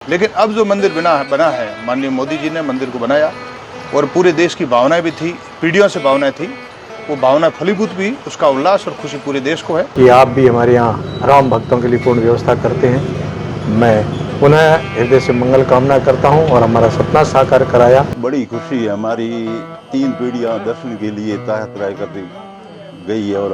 लेकिन अब जो मंदिर बना है, माननीय मोदी जी ने मंदिर को बनाया और पूरे देश की भावनाएं भी थी, पीढ़ियों से भावनाएं थी, वो भावना फलीभूत भी, उसका उल्लास और खुशी पूरे देश को है कि आप भी हमारे यहाँ राम भक्तों के लिए पूर्ण व्यवस्था करते हैं। मैं पुनः हृदय से मंगल कामना करता हूँ और हमारा सपना साकार कराया। बड़ी खुशी है, हमारी 3 पीढ़ियाँ दर्शन के लिए यात्रा करती गई है और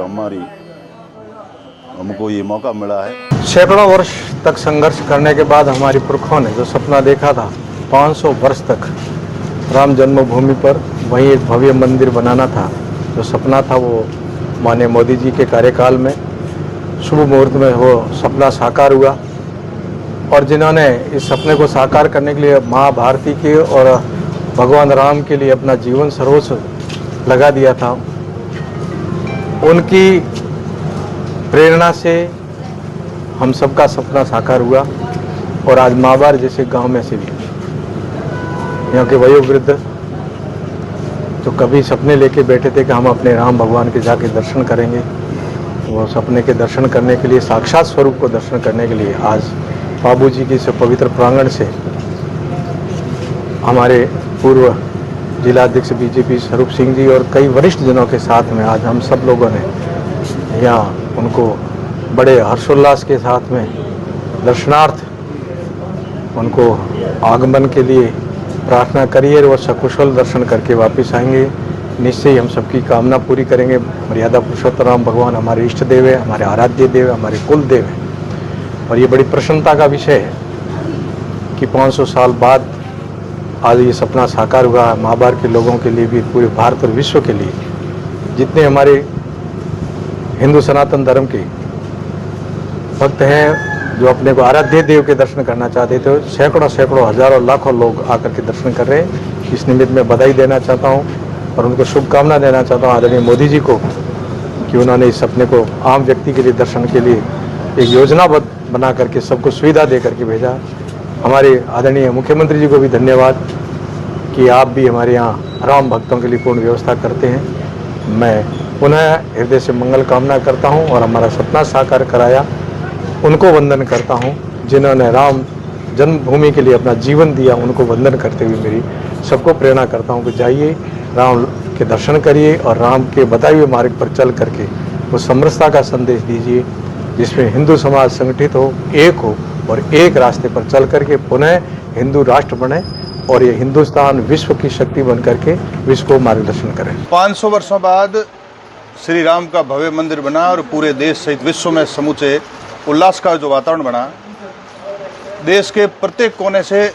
हमको ये मौका मिला है। सैकड़ों वर्ष तक संघर्ष करने के बाद हमारे पुरखों ने जो सपना देखा था 500 वर्ष तक राम जन्मभूमि पर वहीं एक भव्य मंदिर बनाना था, जो सपना था वो माननीय मोदी जी के कार्यकाल में शुभ मुहूर्त में वो सपना साकार हुआ। और जिन्होंने इस सपने को साकार करने के लिए माँ भारती के और भगवान राम के लिए अपना जीवन सर्वस्व लगा दिया था, उनकी प्रेरणा से हम सबका सपना साकार हुआ। और आज माबार जैसे गांव में से भी यहाँ के वयोवृद्ध जो कभी सपने लेके बैठे थे कि हम अपने राम भगवान के जाके दर्शन करेंगे, वो सपने के दर्शन करने के लिए, साक्षात स्वरूप को दर्शन करने के लिए आज बाबूजी की इस पवित्र प्रांगण से हमारे पूर्व जिलाध्यक्ष बीजेपी स्वरूप सिंह जी और कई वरिष्ठ जनों के साथ में आज हम सब लोगों ने यहाँ उनको बड़े हर्षोल्लास के साथ में दर्शनार्थ उनको आगमन के लिए प्रार्थना करिए और सकुशल दर्शन करके वापस आएंगे। निश्चय ही हम सबकी कामना पूरी करेंगे। मर्यादा पुरुषोत्तम राम भगवान हमारे इष्ट देव है, हमारे आराध्य देव है, हमारे कुल देव है। और ये बड़ी प्रसन्नता का विषय है कि 500 साल बाद आज ये सपना साकार हुआ। महाभार के लोगों के लिए भी, पूरे भारत और विश्व के लिए, जितने हमारे हिंदू सनातन धर्म के भक्त हैं जो अपने को आराध्य देव के दर्शन करना चाहते थे, सैकड़ों हजारों लाखों लोग आकर के दर्शन कर रहे हैं। इस निमित्त में बधाई देना चाहता हूं और उनको शुभकामना देना चाहता हूं आदरणीय मोदी जी को कि उन्होंने इस सपने को आम व्यक्ति के लिए दर्शन के लिए एक योजनाबद्ध बना करके सबको सुविधा दे करके भेजा। हमारे आदरणीय मुख्यमंत्री जी को भी धन्यवाद कि आप भी हमारे यहाँ राम भक्तों के लिए पूर्ण व्यवस्था करते हैं। मैं पुनः हृदय से मंगल कामना करता हूँ और हमारा सपना साकार कराया उनको वंदन करता हूँ, जिन्होंने राम जन्मभूमि के लिए अपना जीवन दिया, उनको वंदन करते हुए मेरी सबको प्रेरणा करता हूँ कि जाइए राम के दर्शन करिए और राम के बताए हुए मार्ग पर चल करके वो समरसता का संदेश दीजिए, जिसमें हिंदू समाज संगठित हो, एक हो और एक रास्ते पर चल करके पुनः हिंदू राष्ट्र बने और ये हिंदुस्तान विश्व की शक्ति बन करके विश्व को मार्गदर्शन करे। 500 वर्षों बाद श्री राम का भव्य मंदिर बना और पूरे देश सहित विश्व में समूचे उल्लास का जो वातावरण बना। देश के प्रत्येक कोने से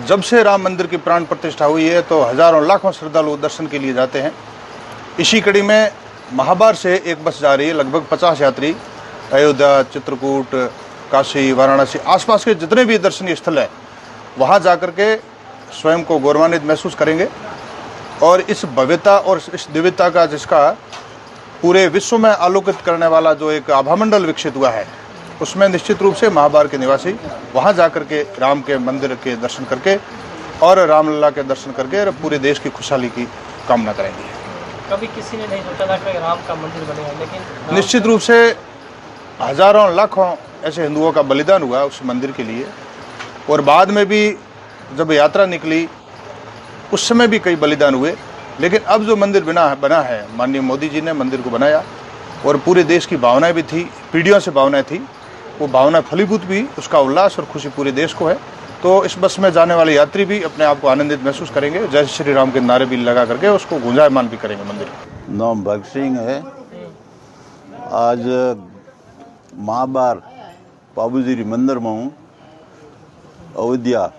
जब से राम मंदिर की प्राण प्रतिष्ठा हुई है तो हजारों लाखों श्रद्धालु दर्शन के लिए जाते हैं। इसी कड़ी में महाभार से एक बस जा रही है, लगभग 50 यात्री अयोध्या, चित्रकूट, काशी, वाराणसी, आसपास के जितने भी दर्शनीय स्थल हैं वहाँ जाकर के स्वयं को गौरवान्वित महसूस करेंगे। और इस भव्यता और इस दिव्यता का, जिसका पूरे विश्व में आलोकित करने वाला जो एक आभामंडल विकसित हुआ है, उसमें निश्चित रूप से महाभार के निवासी वहाँ जाकर के राम के मंदिर के दर्शन करके और रामलला के दर्शन करके और पूरे देश की खुशहाली की कामना करेंगे। कभी किसी ने नहीं सोचा था कि राम का मंदिर बनेगा, लेकिन निश्चित रूप से हजारों लाखों ऐसे हिंदुओं का बलिदान हुआ उस मंदिर के लिए। और बाद में भी जब यात्रा निकली उस समय भी कई बलिदान हुए, लेकिन अब जो मंदिर बना है, माननीय मोदी जी ने मंदिर को बनाया और पूरे देश की भावनाएं भी थी, पीढ़ियों से भावनाएं थी, वो भावना फलीभूत भी, उसका उल्लास और खुशी पूरे देश को है। तो इस बस में जाने वाले यात्री भी अपने आप को आनंदित महसूस करेंगे, जय श्री राम के नारे भी लगा करके उसको गुंजायमान भी करेंगे। मंदिर नाम भगत सिंह है। आज महाभार बाबूजी मंदिर में हूँ। अयोध्या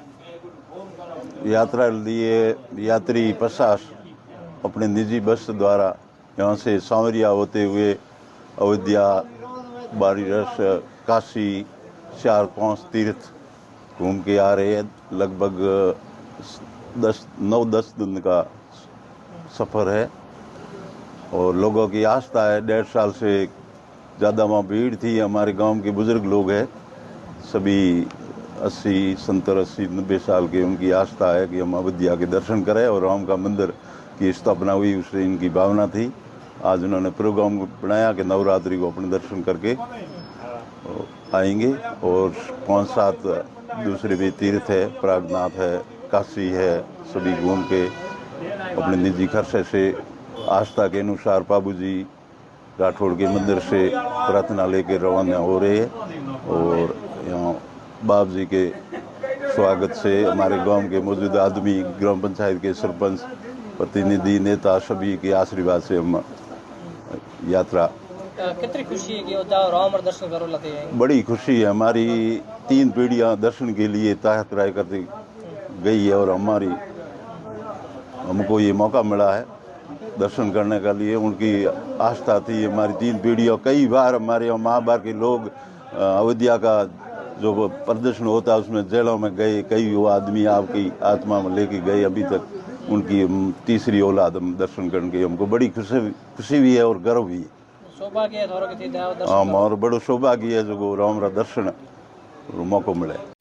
यात्रा लिए यात्री 50 अपने निजी बस द्वारा यहाँ से सांवरिया होते हुए अयोध्या, वाराणसी, काशी, 4-5 तीर्थ घूम के आ रहे हैं। लगभग 9-10 दिन का सफ़र है और लोगों की आस्था है। 1.5 साल से ज़्यादा वहाँ भीड़ थी। हमारे गांव के बुज़ुर्ग लोग हैं, सभी 80, 70, 80, 90 साल के। उनकी आस्था है कि हम अयोध्या के दर्शन करें और राम का मंदिर की स्थापना हुई, उससे इनकी भावना थी। आज उन्होंने प्रोग्राम बनाया कि नवरात्रि को अपने दर्शन करके आएंगे और 5-7 दूसरे भी तीर्थ है, प्रागनाथ है, काशी है, सभी घूम के अपने निजी खर्चे से आस्था के अनुसार बाबू जी राठौड़ के मंदिर से प्रार्थना लेके रवाना हो रहे हैं। और यहाँ बाप जी के स्वागत से हमारे गांव के मौजूदा आदमी, ग्राम पंचायत के सरपंच, प्रतिनिधि, नेता, सभी के आशीर्वाद से हम यात्रा। कितनी खुशी है कि वो जाओ राम और दर्शन करो लाते हैं। बड़ी खुशी है, हमारी 3 पीढ़ियां दर्शन के लिए यात्रा करती गई है और हमको ये मौका मिला है दर्शन करने के लिए। उनकी आस्था थी, हमारी 3 पीढ़ियों, कई बार हमारे यहाँ महाभारत के लोग अयोध्या का जो प्रदर्शन होता है उसमें जेलों में गए, कई वो आदमी आपकी आत्मा में लेके गए। अभी तक उनकी तीसरी औलाद हम दर्शन करके हमको बड़ी खुशी भी है और गर्व भी है। सौभाग्य है थोड़ा कि हाँ, और बड़ो सौभाग्य है जो राम रा दर्शन मौको मिले।